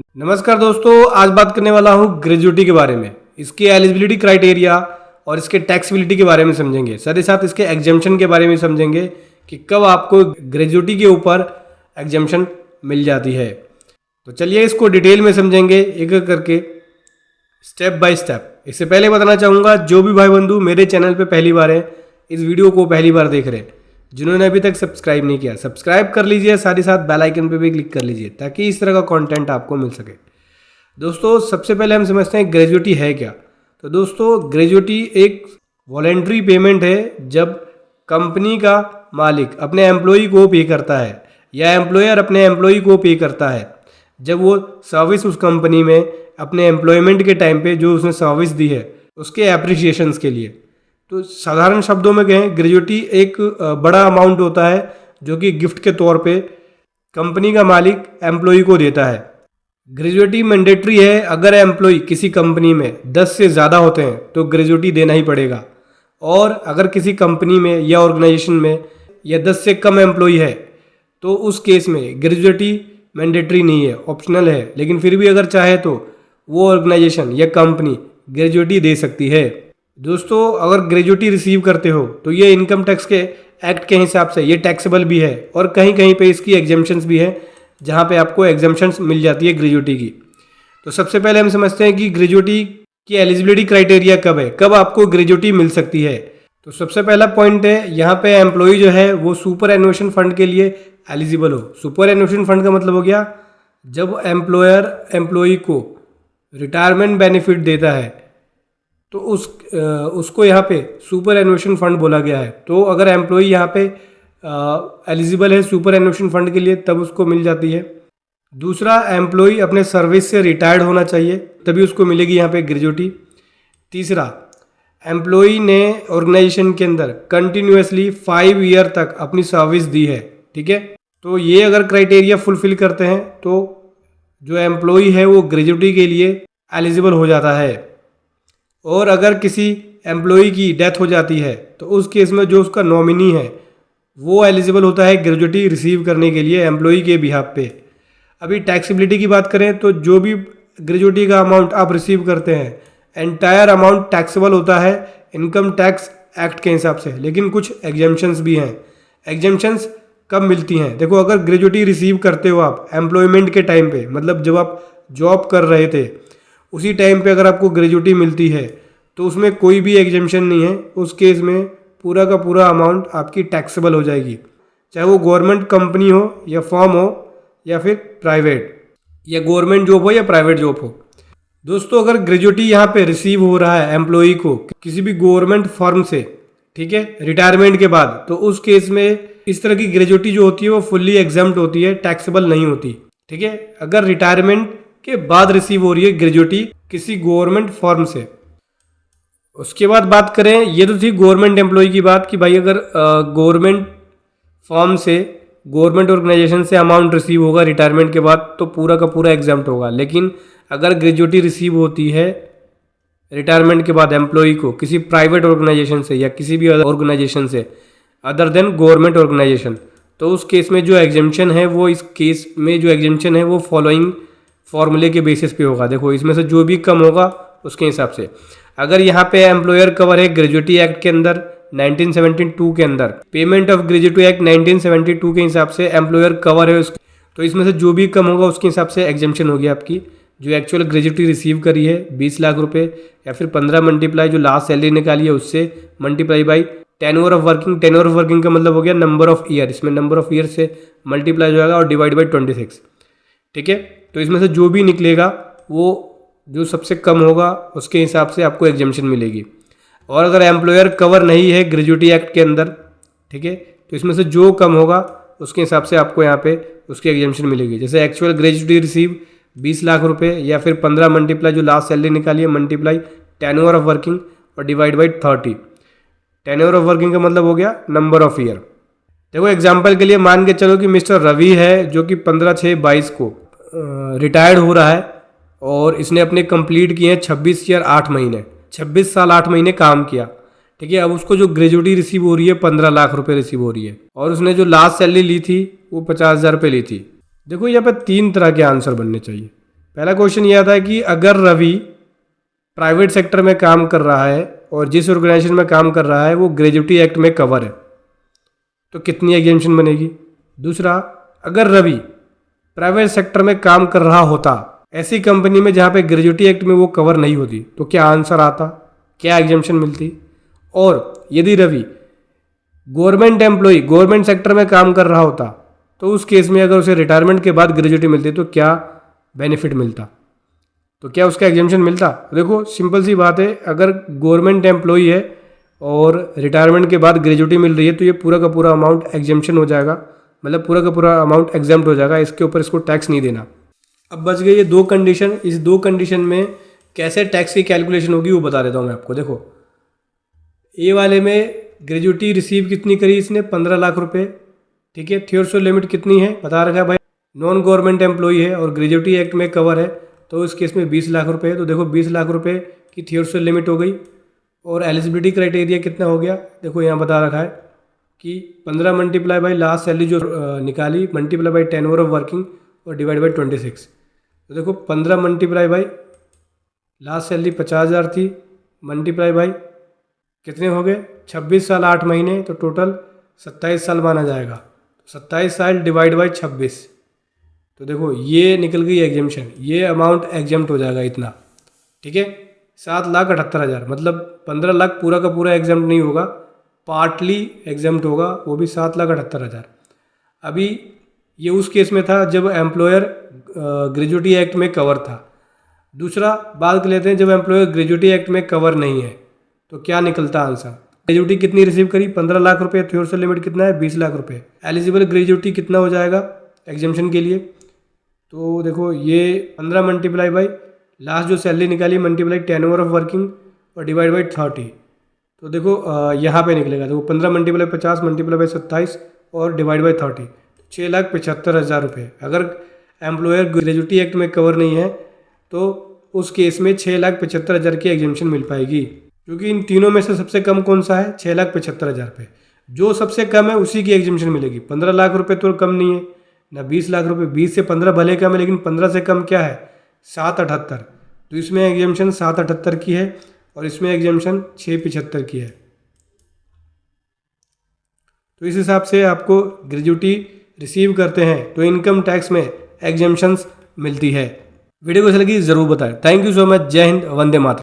नमस्कार दोस्तों, आज बात करने वाला हूँ ग्रेजुएटी के बारे में। इसके एलिजिबिलिटी क्राइटेरिया और इसके टैक्सेबिलिटी के बारे में समझेंगे। साथ ही साथ इसके एग्जेम्पशन के बारे में समझेंगे कि कब आपको ग्रेजुएटी के ऊपर एग्जेम्पशन मिल जाती है। तो चलिए इसको डिटेल में समझेंगे एक एक करके, स्टेप बाय स्टेप। इससे पहले बताना चाहूँगा, जो भी भाई बंधु मेरे चैनल पर पहली बार है, इस वीडियो को पहली बार देख रहे हैं, जिन्होंने अभी तक सब्सक्राइब नहीं किया सब्सक्राइब कर लीजिए, साथ ही साथ बेल आइकन पे भी क्लिक कर लीजिए ताकि इस तरह का कंटेंट आपको मिल सके। दोस्तों, सबसे पहले हम समझते हैं ग्रेजुएटी है क्या। तो दोस्तों, ग्रेजुएटी एक वॉलेंट्री पेमेंट है जब कंपनी का मालिक अपने एम्प्लॉई को पे करता है या एम्प्लॉयर अपने एम्प्लॉई को पे करता है, जब वो सर्विस उस कंपनी में अपने एम्प्लॉयमेंट के टाइम पे जो उसने सर्विस दी है उसके एप्रिसिएशंस के लिए। तो साधारण शब्दों में कहें, ग्रेजुएटी एक बड़ा अमाउंट होता है जो कि गिफ्ट के तौर पे कंपनी का मालिक एम्प्लॉई को देता है। ग्रेजुएटी मैंडेटरी है। अगर एम्प्लॉई किसी कंपनी में 10 से ज़्यादा होते हैं तो ग्रेजुएटी देना ही पड़ेगा, और अगर किसी कंपनी में या ऑर्गेनाइजेशन में या 10 से कम एम्प्लॉई है तो उस केस में ग्रेजुएटी मैंडेटरी नहीं है, ऑप्शनल है। लेकिन फिर भी अगर चाहे तो वो ऑर्गेनाइजेशन या कंपनी ग्रेजुएटी दे सकती है। दोस्तों, अगर ग्रेजुएटी रिसीव करते हो तो ये इनकम टैक्स के एक्ट के हिसाब से ये टैक्सेबल भी है, और कहीं कहीं पे इसकी एग्जेम्पशंस भी है जहाँ पे आपको एग्जेम्पशंस मिल जाती है ग्रेजुएटी की। तो सबसे पहले हम समझते हैं कि ग्रेजुएटी की एलिजिबिलिटी क्राइटेरिया कब है, कब आपको ग्रेजुएटी मिल सकती है। तो सबसे पहला पॉइंट है, यहाँ पे एम्प्लॉई जो है वो सुपर एन्युएशन फंड के लिए एलिजिबल हो। सुपर एन्युएशन फंड का मतलब हो गया जब एम्प्लॉयर एम्प्लॉई को रिटायरमेंट बेनिफिट देता है तो उसको यहाँ पे सुपर एन्युएशन फंड बोला गया है। तो अगर एम्प्लॉई यहाँ पे एलिजिबल है सुपर एन्युएशन फंड के लिए तब उसको मिल जाती है। दूसरा, एम्प्लॉई अपने सर्विस से रिटायर्ड होना चाहिए तभी उसको मिलेगी यहाँ पे ग्रेजुएटी। तीसरा, एम्प्लॉई ने ऑर्गेनाइजेशन के अंदर कंटिन्यूसली 5 ईयर तक अपनी सर्विस दी है। ठीक है, तो ये अगर क्राइटेरिया फुलफिल करते हैं तो जो एम्प्लॉई है वो ग्रेजुएटी के लिए एलिजिबल हो जाता है। और अगर किसी एम्प्लॉई की डेथ हो जाती है तो उस केस में जो उसका नॉमिनी है वो एलिजिबल होता है ग्रेजुएटी रिसीव करने के लिए एम्प्लॉई के बिहाफ पे। अभी टैक्सेबिलिटी की बात करें तो जो भी ग्रेजुएटी का अमाउंट आप रिसीव करते हैं, एंटायर अमाउंट टैक्सेबल होता है इनकम टैक्स एक्ट के हिसाब से। लेकिन कुछ एग्जेम्पशंस भी हैं। एग्जेम्पशंस कब मिलती हैं? देखो, अगर ग्रेजुएटी रिसीव करते हो आप एम्प्लॉयमेंट के टाइम पे, मतलब जब आप जॉब कर रहे थे उसी टाइम पे अगर आपको ग्रेजुएटी मिलती है तो उसमें कोई भी एग्जेम्पशन नहीं है। उस केस में पूरा का पूरा अमाउंट आपकी टैक्सेबल हो जाएगी, चाहे वो गवर्नमेंट कंपनी हो या फर्म हो या फिर प्राइवेट, या गवर्नमेंट जॉब हो या प्राइवेट जॉब हो। दोस्तों, अगर ग्रेजुएटी यहाँ पे रिसीव हो रहा है एम्प्लॉई को किसी भी गवर्नमेंट फर्म से, ठीक है, रिटायरमेंट के बाद, तो उस केस में इस तरह की ग्रेजुएटी जो होती है वो फुल्ली एग्जम्प्ट होती है, टैक्सेबल नहीं होती। ठीक है, अगर रिटायरमेंट के बाद रिसीव हो रही है ग्रेजुएटी किसी गवर्नमेंट फर्म से। उसके बाद बात करें, ये तो थी गवर्नमेंट एम्प्लॉय की बात कि भाई अगर गवर्नमेंट फर्म से, गवर्नमेंट ऑर्गेनाइजेशन से अमाउंट रिसीव होगा रिटायरमेंट के बाद तो पूरा का पूरा एग्जाम्प्ट होगा। लेकिन अगर ग्रेजुएटी रिसीव होती है रिटायरमेंट के बाद एम्प्लॉय को किसी प्राइवेट ऑर्गेनाइजेशन से या किसी भी ऑर्गेनाइजेशन से अदर देन गवर्नमेंट ऑर्गेनाइजेशन, तो उस केस में जो एग्जेम्पशन है वो, इस केस में जो एग्जेम्पशन है वो फॉलोइंग फॉर्मूले के बेसिस पे होगा। देखो, इसमें से जो भी कम होगा उसके हिसाब से। अगर यहाँ पे एम्प्लॉयर कवर है ग्रेजुएटी एक्ट के अंदर 1972 के अंदर, पेमेंट ऑफ ग्रेजुएटी एक्ट 1972 के हिसाब से एम्प्लॉयर कवर है तो इसमें से जो भी कम होगा उसके हिसाब से एग्जेम्पशन होगी आपकी। जो एक्चुअल ग्रेजुएटी रिसीव करी है 20 लाख रुपए, या फिर 15 मल्टीप्लाई जो लास्ट सैलरी निकाली है उससे multiply by tenure of working. Tenure of working का मतलब हो गया नंबर ऑफ ईयर, इसमें नंबर ऑफ ईयर से मल्टीप्लाई हो जाएगा और डिवाइड बाई 26। ठीक है, तो इसमें से जो भी निकलेगा वो जो सबसे कम होगा उसके हिसाब से आपको एग्जेम्पशन मिलेगी। और अगर एम्प्लॉयर कवर नहीं है ग्रेजुएटी एक्ट के अंदर, ठीक है, तो इसमें से जो कम होगा उसके हिसाब से आपको यहाँ पे उसकी एग्जेम्पशन मिलेगी। जैसे एक्चुअल ग्रेजुएटी रिसीव 20 लाख रुपए, या फिर 15 मल्टीप्लाई जो लास्ट सैलरी निकाली है मल्टीप्लाई टेन्योर ऑफ वर्किंग और divide by 30। Tenure of working का मतलब हो गया नंबर ऑफ ईयर। देखो, एग्जाम्पल के लिए मान के चलो कि मिस्टर रवि है जो कि 15/6/22 को रिटायर्ड हो रहा है और इसने अपने कंप्लीट किए हैं 26 ईयर 8 महीने, 26 साल 8 महीने काम किया। ठीक है, अब उसको जो ग्रेजुएटी रिसीव हो रही है 15 लाख रुपए रिसीव हो रही है, और उसने जो लास्ट सैलरी ली थी वो 50,000 रुपये ली थी। देखो, यहाँ पे 3 तरह के आंसर बनने चाहिए। पहला क्वेश्चन ये आता है कि अगर रवि प्राइवेट सेक्टर में काम कर रहा है और जिस ऑर्गेनाइजेशन में काम कर रहा है वो ग्रेजुटी एक्ट में कवर है तो कितनी एग्जेम्पशन बनेगी। दूसरा, अगर रवि प्राइवेट सेक्टर में काम कर रहा होता ऐसी कंपनी में जहाँ पे ग्रेजुटी एक्ट में वो कवर नहीं होती तो क्या आंसर आता, क्या एग्जेम्पशन मिलती। और यदि Ravi government employ government sector में काम कर रहा होता तो उस केस में अगर उसे रिटायरमेंट के बाद ग्रेजुटी मिलती तो क्या बेनिफिट मिलता, तो क्या उसका एग्जेम्पशन मिलता। देखो सिंपल सी बात है, अगर गवर्नमेंट एम्प्लॉय है और रिटायरमेंट के बाद ग्रेजुटी मिल रही है तो ये पूरा का पूरा अमाउंट एग्जेम्पशन हो जाएगा, मतलब पूरा का पूरा अमाउंट एग्जाम्प्ट हो जाएगा, इसके ऊपर इसको टैक्स नहीं देना। अब बच गई ये दो कंडीशन, इस दो कंडीशन में कैसे टैक्स की कैलकुलेशन होगी वो बता देता हूँ मैं आपको। देखो ए वाले में ग्रेजुटी रिसीव कितनी करी इसने 15 लाख रुपए, ठीक है। थ्योरेटिकल लिमिट कितनी है बता रखा है भाई, नॉन गवर्नमेंट एम्प्लॉय है और ग्रेजुटी एक्ट में कवर है तो इस केस में 20 लाख रुपए है। तो देखो 20 लाख रुपए की थ्योरेटिकल लिमिट हो गई और एलिजिबिलिटी क्राइटेरिया कितना हो गया, देखो यहाँ बता रखा है कि 15 मल्टीप्लाई बाई लास्ट सैलरी जो निकाली multiply by 10 hour of working और डिवाइड बाई 26। तो देखो 15 मल्टीप्लाई बाई लास्ट सैलरी 50,000 थी, मल्टीप्लाई बाई कितने हो गए 26 साल 8 महीने, तो टोटल 27 साल माना जाएगा। 27 साल डिवाइड बाई 26, तो देखो ये निकल गई एग्जेम्पशन, ये अमाउंट एग्जेम्प्ट हो जाएगा इतना, ठीक है। 7,78,000 मतलब 15 लाख पूरा का पूरा एग्जेम्प्ट नहीं होगा, पार्टली एग्जेम्प्ट होगा, वो भी 7,78,000। अभी ये उस केस में था जब एम्प्लॉयर ग्रेजुटी एक्ट में कवर था। दूसरा बात कर लेते हैं जब एम्प्लॉयर ग्रेजुटी एक्ट में कवर नहीं है तो क्या निकलता आंसर। ग्रेजुटी कितनी रिसीव करी 15 लाख रुपए, थ्योरेटिकल लिमिट कितना है 20 लाख रुपए, एलिजिबल ग्रेजुटी कितना हो जाएगा एग्जेम्पशन के लिए। तो देखो ये 15 मल्टीप्लाई बाई लास्ट जो सैलरी निकाली मल्टीप्लाई 10 आवर ऑफ वर्किंग और डिवाइड बाई 30, तो देखो यहाँ पे निकलेगा, देखो 15 मल्टीप्लाई 50 मल्टीप्लाई बाई 27 और डिवाइड बाई 30, 6,75,000 रुपये। अगर एम्प्लॉयर ग्रेजुटी एक्ट में कवर नहीं है तो उस केस में 6,75,000 की एग्जेम्पशन मिल पाएगी, क्योंकि इन तीनों में से सबसे कम कौन सा है 6,75,000 रुपये, जो सबसे कम है उसी की एग्जेम्पशन मिलेगी। 15 लाख रुपये तो कम नहीं है ना 20 लाख रुपये, 20 से 15 भले कम है लेकिन 15 से कम क्या है 7,78, तो इसमें एग्जेम्पशन 7,78 की है और इसमें एग्जेम्पशन 6,75 की है। तो इस हिसाब से आपको ग्रेजुटी रिसीव करते हैं तो इनकम टैक्स में एग्जेम्पशंस मिलती है। वीडियो को अच्छा लगी ज़रूर बताएं। Thank you so much. जय हिंद, वंदे मातरम।